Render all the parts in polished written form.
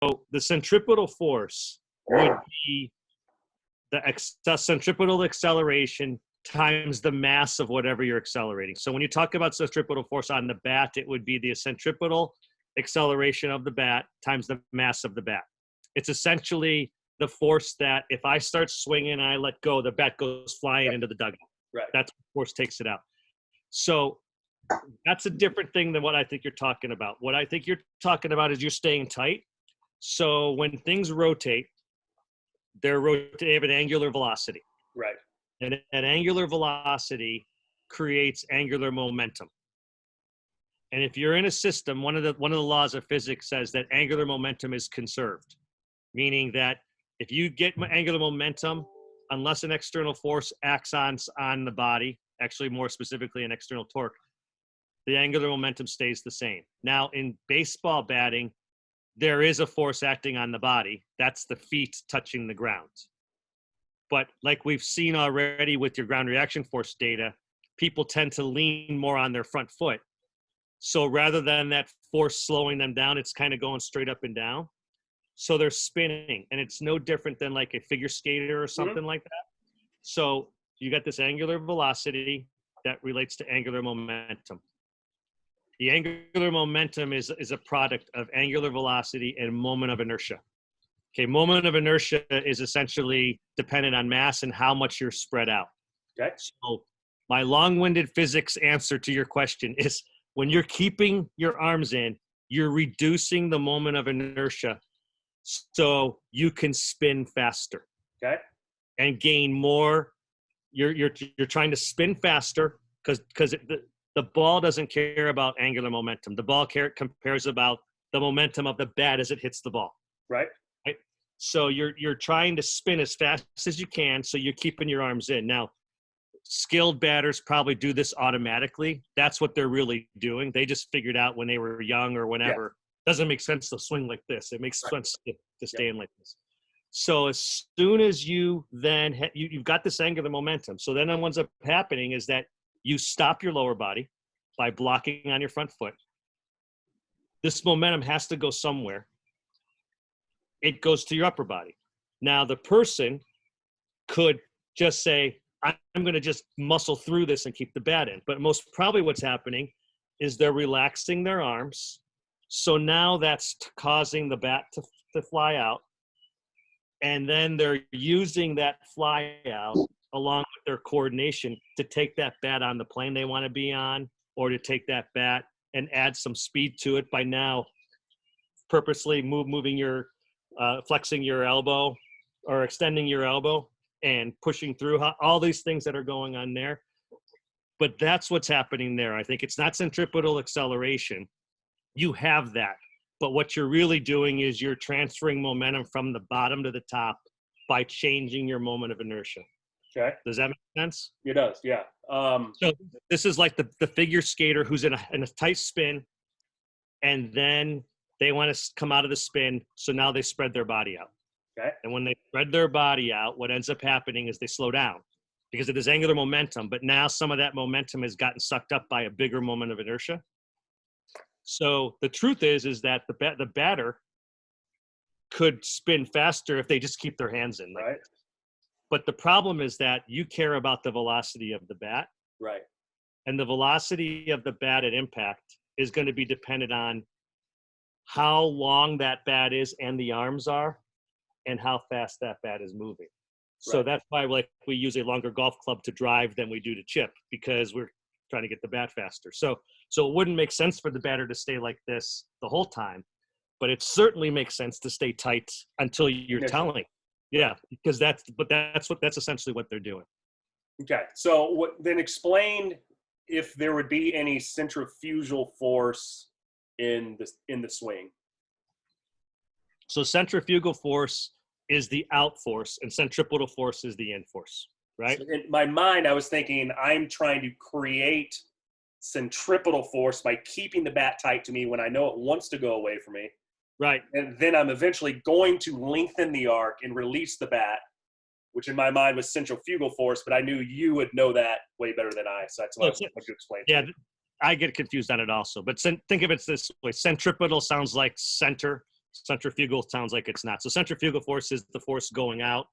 the centripetal force would be the centripetal acceleration times the mass of whatever you're accelerating. So when you talk about centripetal force on the bat, it would be the centripetal acceleration of the bat times the mass of the bat. It's essentially the force that if I start swinging and I let go, the bat goes flying into the dugout. Right. That's what force takes it out. So that's a different thing than what I think you're talking about. What I think you're talking about is you're staying tight. So when things rotate, they have an angular velocity. Right. And that angular velocity creates angular momentum. And if you're in a system, one of the laws of physics says that angular momentum is conserved, meaning that if you get angular momentum, unless an external force acts on the body, actually more specifically an external torque, the angular momentum stays the same. Now in baseball batting, there is a force acting on the body. That's the feet touching the ground. But like we've seen already with your ground reaction force data, people tend to lean more on their front foot. So rather than that force slowing them down, it's kind of going straight up and down. So they're spinning, and it's no different than like a figure skater or something like that. So you got this angular velocity that relates to angular momentum. The angular momentum is a product of angular velocity and moment of inertia. Okay, moment of inertia is essentially dependent on mass and how much you're spread out. Okay. So my long-winded physics answer to your question is when you're keeping your arms in, you're reducing the moment of inertia so you can spin faster. Okay. And gain more. You're trying to spin faster because the ball doesn't care about angular momentum. The ball cares about the momentum of the bat as it hits the ball. Right. Right. So you're trying to spin as fast as you can, so you're keeping your arms in. Now, skilled batters probably do this automatically. That's what they're really doing. They just figured out when they were young or whenever. Doesn't make sense to swing like this. It makes sense to stay in like this. So as soon as you then you've got this angular momentum. So then what ends up happening is that you stop your lower body by blocking on your front foot. This momentum has to go somewhere. It goes to your upper body. Now the person could just say, I'm going to just muscle through this and keep the bat in. But most probably what's happening is they're relaxing their arms. So now that's causing the bat to fly out. And then they're using that fly out along with their coordination to take that bat on the plane they want to be on, or to take that bat and add some speed to it by now purposely moving your, flexing your elbow or extending your elbow and pushing through all these things that are going on there. But that's what's happening there. I think it's not centripetal acceleration. You have that. But what you're really doing is you're transferring momentum from the bottom to the top by changing your moment of inertia. Okay. Does that make sense? It does, yeah. So this is like the figure skater who's in a tight spin, and then they want to come out of the spin, so now they spread their body out. Okay. And when they spread their body out, what ends up happening is they slow down because it is angular momentum, but now some of that momentum has gotten sucked up by a bigger moment of inertia. So the truth is that the batter could spin faster if they just keep their hands in. Right. But the problem is that you care about the velocity of the bat. Right. And the velocity of the bat at impact is going to be dependent on how long that bat is and the arms are and how fast that bat is moving. So Right. that's why we use a longer golf club to drive than we do to chip, because we're trying to get the bat faster. So it wouldn't make sense for the batter to stay like this the whole time, but it certainly makes sense to stay tight until you're telling. Yeah, because that's essentially what they're doing. Okay. So then explain if there would be any centrifugal force in the swing. So centrifugal force is the out force and centripetal force is the in force, right? So in my mind, I was thinking I'm trying to create centripetal force by keeping the bat tight to me when I know it wants to go away from me. Right. And then I'm eventually going to lengthen the arc and release the bat, which in my mind was centrifugal force, but I knew you would know that way better than I. So that's what you explained. Yeah, I get confused on it also. But think of it this way. Centripetal sounds like center. Centrifugal sounds like it's not. So centrifugal force is the force going out.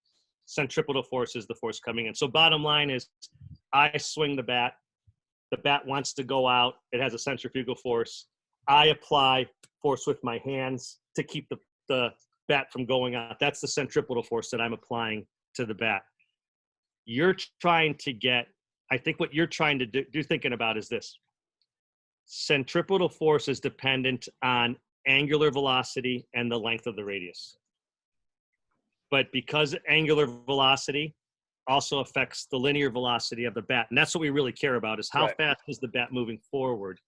Centripetal force is the force coming in. So bottom line is, I swing the bat. The bat wants to go out. It has a centrifugal force. I apply force with my hands to keep the bat from going out. That's the centripetal force that I'm applying to the bat. You're trying to get, I think what you're trying to do thinking about is this. Centripetal force is dependent on angular velocity and the length of the radius. But because angular velocity also affects the linear velocity of the bat, and that's what we really care about, is how fast is the bat moving forward.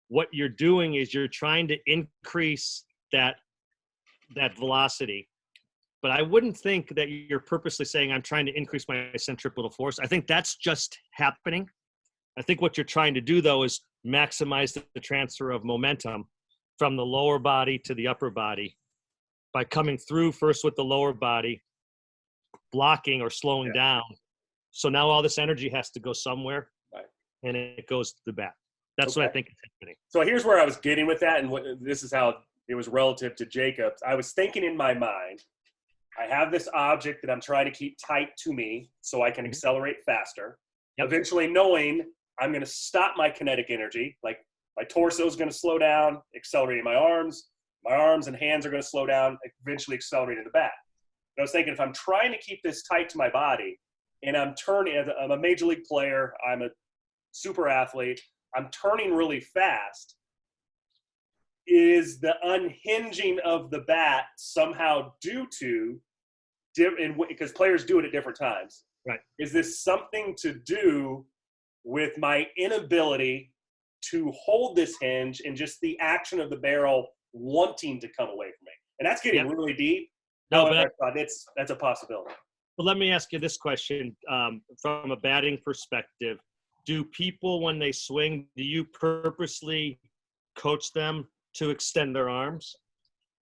What you're doing is you're trying to increase that velocity. But I wouldn't think that you're purposely saying, I'm trying to increase my centripetal force. I think that's just happening. I think what you're trying to do, though, is maximize the transfer of momentum from the lower body to the upper body by coming through first with the lower body, blocking or slowing down. So now all this energy has to go somewhere, and it goes to the bat. That's what I think is happening. So here's where I was getting with that, and this is how it was relative to Jacob's. I was thinking in my mind, I have this object that I'm trying to keep tight to me so I can accelerate faster. Eventually knowing I'm going to stop my kinetic energy, like my torso is going to slow down, accelerating my arms and hands are going to slow down, eventually accelerating the bat. And I was thinking, if I'm trying to keep this tight to my body, and I'm a major league player, I'm a super athlete, I'm turning really fast, is the unhinging of the bat somehow due to, because players do it at different times. Right. Is this something to do with my inability to hold this hinge and just the action of the barrel wanting to come away from me? And that's getting really deep. No, but that's a possibility. Well, let me ask you this question from a batting perspective. Do people, when they swing, do you purposely coach them to extend their arms?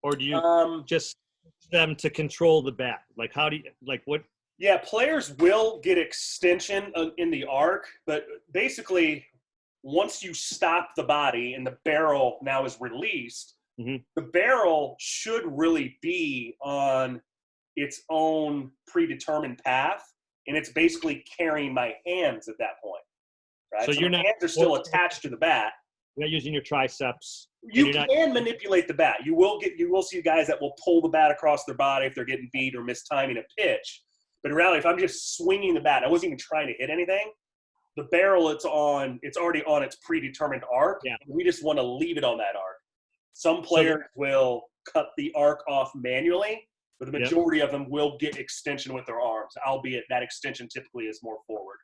Or do you just them to control the bat? Like, how do you, like, what? Yeah, players will get extension in the arc, but basically, once you stop the body and the barrel now is released, the barrel should really be on its own predetermined path, and it's basically carrying my hands at that point. Right? So your hands are still attached to the bat. You're not using your triceps. You can manipulate the bat. You will see guys that will pull the bat across their body if they're getting beat or mistiming a pitch. But in reality, if I'm just swinging the bat, I wasn't even trying to hit anything. The barrel it's already on its predetermined arc. Yeah. We just want to leave it on that arc. Some players will cut the arc off manually, but the majority of them will get extension with their arms, albeit that extension typically is more forward.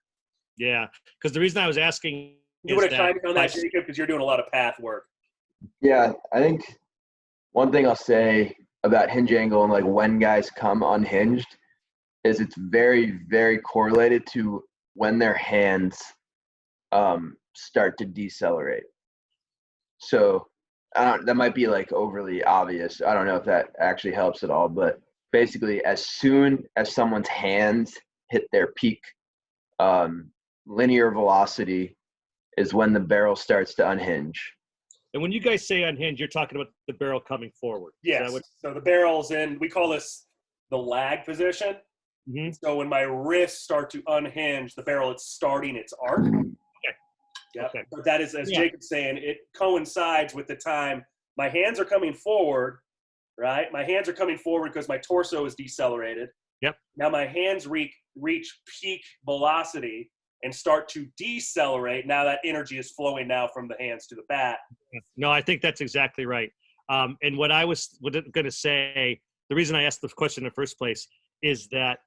Yeah, because the reason I was asking, you would have tried on that, Jacob, because you're doing a lot of path work. Yeah, I think one thing I'll say about hinge angle and like when guys come unhinged is it's very, very correlated to when their hands start to decelerate. So that might be like overly obvious. I don't know if that actually helps at all, but basically as soon as someone's hands hit their peak linear velocity is when the barrel starts to unhinge. And when you guys say unhinge, you're talking about the barrel coming forward. Yes. So the barrel's in, we call this the lag position. Mm-hmm. So when my wrists start to unhinge, the barrel is starting its arc. Okay. Yep. Okay. But that is, as Jacob's saying, it coincides with the time my hands are coming forward, right? My hands are coming forward because my torso is decelerated. Yep. Now my hands reach peak velocity and start to decelerate. Now that energy is flowing now from the hands to the bat. No, I think that's exactly right. And what I was going to say, the reason I asked the question in the first place is that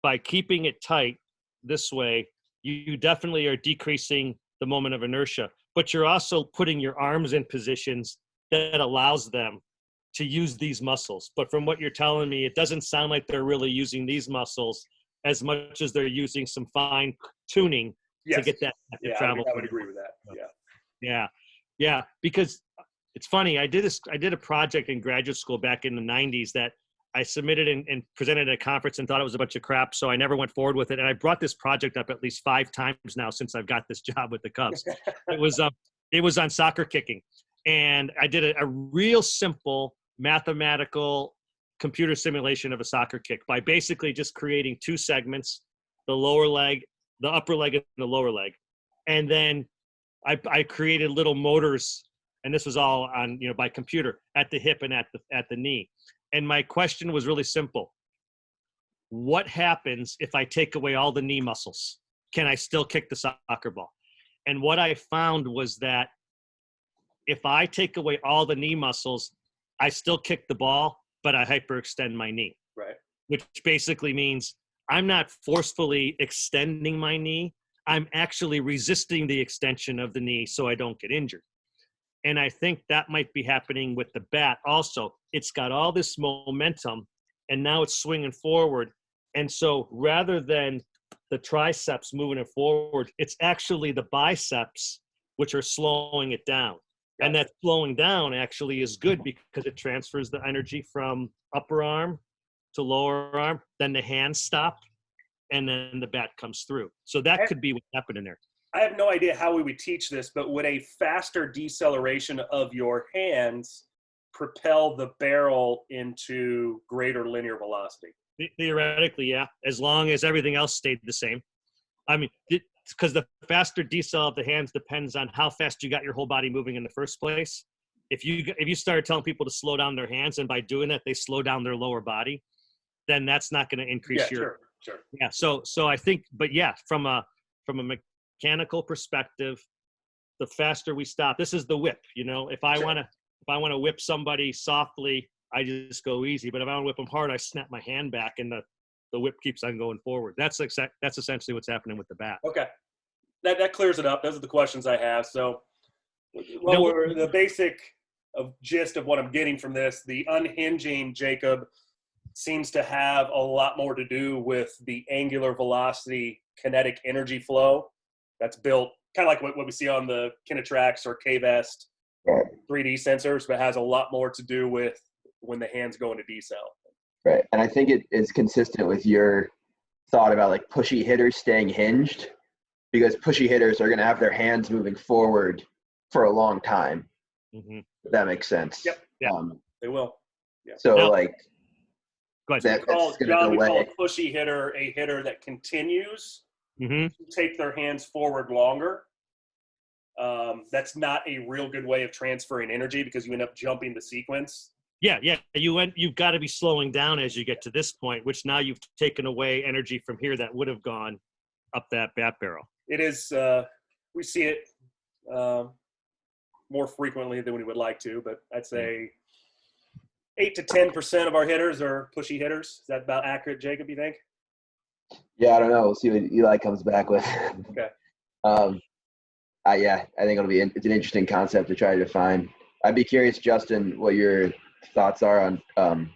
by keeping it tight this way, you definitely are decreasing the moment of inertia, but you're also putting your arms in positions that allows them to use these muscles. But from what you're telling me, it doesn't sound like they're really using these muscles as much as they're using some fine tuning to get that travel. I would agree with that. Yeah. Because it's funny. I did a project in graduate school back in the 90s that I submitted and presented at a conference and thought it was a bunch of crap. So I never went forward with it. And I brought this project up at least 5 times now since I've got this job with the Cubs. It was on soccer kicking. And I did a real simple, mathematical computer simulation of a soccer kick by basically just creating two segments, the lower leg, the upper leg and the lower leg. And then I created little motors, and this was all on, by computer, at the hip and at the knee. And my question was really simple. What happens if I take away all the knee muscles? Can I still kick the soccer ball? And what I found was that if I take away all the knee muscles, I still kick the ball, but I hyperextend my knee. Right. Which basically means I'm not forcefully extending my knee. I'm actually resisting the extension of the knee so I don't get injured. And I think that might be happening with the bat also. It's got all this momentum, and now it's swinging forward. And so rather than the triceps moving it forward, it's actually the biceps which are slowing it down. And that slowing down actually is good because it transfers the energy from upper arm to lower arm, then the hands stop, and then the bat comes through. So that could be what's happening there. I have no idea how we would teach this, but would a faster deceleration of your hands propel the barrel into greater linear velocity? Theoretically, yeah, as long as everything else stayed the same. I mean, because the faster decel of the hands depends on how fast you got your whole body moving in the first place. If you started telling people to slow down their hands, and by doing that they slow down their lower body, then that's not going to increase your. Sure. Yeah. So I think, but yeah, from a mechanical perspective, the faster we stop. This is the whip. If I want to whip somebody softly, I just go easy. But if I want to whip them hard, I snap my hand back, and the whip keeps on going forward. That's essentially what's happening with the bat. Okay, that clears it up. Those are the questions I have. So, the basic gist of what I'm getting from this, the unhinging, Jacob, seems to have a lot more to do with the angular velocity kinetic energy flow that's built kind of like what we see on the Kinetrax or K-Vest 3D sensors, but has a lot more to do with when the hands go into decel. Right. And I think it is consistent with your thought about like pushy hitters staying hinged, because pushy hitters are going to have their hands moving forward for a long time. Mm-hmm. If that makes sense. Yep. Yeah. They will. Yeah. So now, like we call a pushy hitter a hitter that continues mm-hmm. to take their hands forward longer. That's not a real good way of transferring energy because you end up jumping the sequence. Yeah. You've got to be slowing down as you get to this point, which now you've taken away energy from here that would have gone up that bat barrel. It is. We see it more frequently than we would like to, but I'd say 8 to 10% of our hitters are pushy hitters. Is that about accurate, Jacob? You think? Yeah, I don't know. We'll see what Eli comes back with. Okay. Yeah, I think it's an interesting concept to try to define. I'd be curious, Justin, what your thoughts are on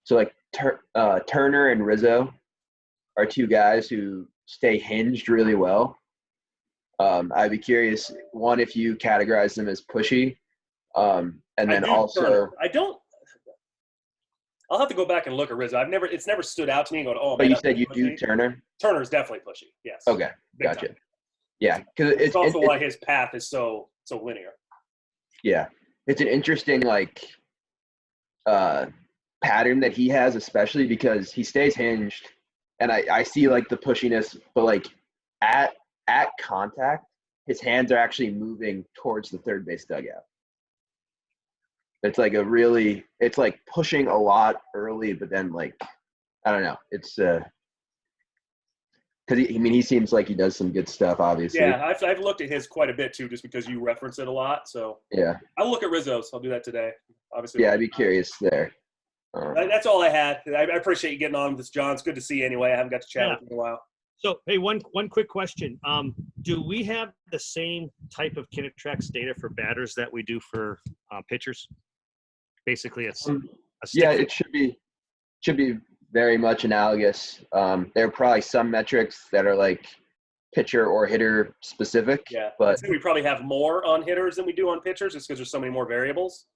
so like Turner and Rizzo are two guys who stay hinged really well. I'd be curious, one, if you categorize them as pushy, and then also Turner. I don't. I'll have to go back and look at Rizzo. It's never stood out to me. Going, oh, but man, you said you do Turner. Turner's definitely pushy. Yes. Okay, Big gotcha. time. Yeah, because it's also why his path is so linear. Yeah, it's an interesting pattern that he has, especially because he stays hinged, and I see like the pushiness, but like at contact, his hands are actually moving towards the third base dugout. It's like it's like pushing a lot early, but then like, I don't know. It's because he seems like he does some good stuff, obviously. Yeah, I've looked at his quite a bit too, just because you reference it a lot. So yeah, I'll look at Rizzo's. I'll do that today. Obviously. Yeah, I'd be curious there. That's all I had. I appreciate you getting on with this, John. It's good to see you anyway. I haven't got to chat with you in a while. So, hey, one quick question. Do we have the same type of Kinetrax data for batters that we do for pitchers? Basically, it's a yeah, it should be very much analogous. There are probably some metrics that are like pitcher or hitter specific. Yeah, but I'd say we probably have more on hitters than we do on pitchers, just because there's so many more variables.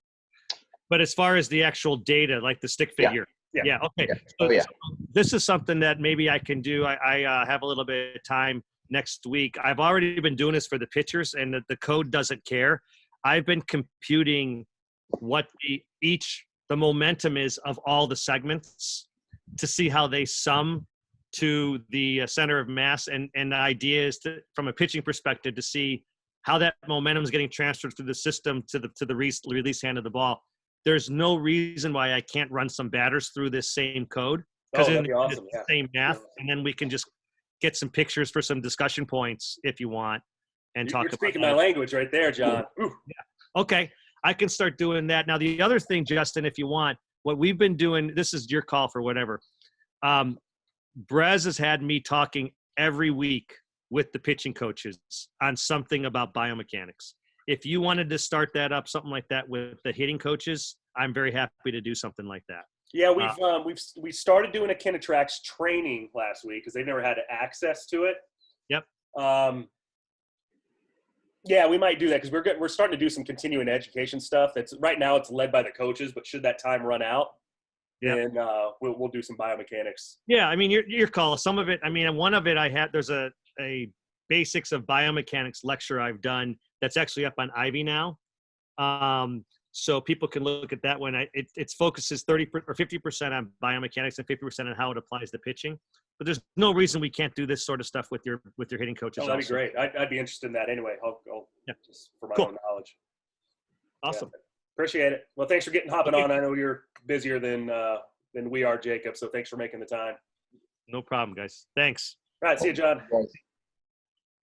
But as far as the actual data, like the stick figure. Yeah. Okay. Yeah. So this is something that maybe I can do. I have a little bit of time next week. I've already been doing this for the pitchers, and the code doesn't care. I've been computing what each the momentum is of all the segments to see how they sum to the center of mass. And the idea is to, from a pitching perspective, to see how that momentum is getting transferred through the system to the release hand of the ball. There's no reason why I can't run some batters through this same code, because that'd be awesome. it's the same math, and then we can just get some pictures for some discussion points if you want, and talk You're about speaking that. my language right there, John. Ooh. Yeah. Okay, I can start doing that. Now, the other thing, Justin, if you want, what we've been doing, this is your call for whatever. Brez has had me talking every week with the pitching coaches on something about biomechanics. If you wanted to start that up, something like that with the hitting coaches, I'm very happy to do something like that. Yeah, we started doing a Kinetrax training last week because they've never had access to it. Yep. Yeah, we might do that because we're starting to do some continuing education stuff. That's right now it's led by the coaches, but should that time run out, then we'll do some biomechanics. Yeah, I mean your call. Some of it, I mean, one of it I had. There's a basics of biomechanics lecture I've done that's actually up on Ivy now. So people can look at that one. It focuses 30 or 50% on biomechanics and 50% on how it applies to pitching. But there's no reason we can't do this sort of stuff with your hitting coaches. Oh, that'd be great. I'd be interested in that anyway. I'll just for my own knowledge. Awesome. Yeah. Appreciate it. Well, thanks for hopping on. I know you're busier than we are, Jacob. So thanks for making the time. No problem, guys. Thanks. All right. See you, John. Thanks.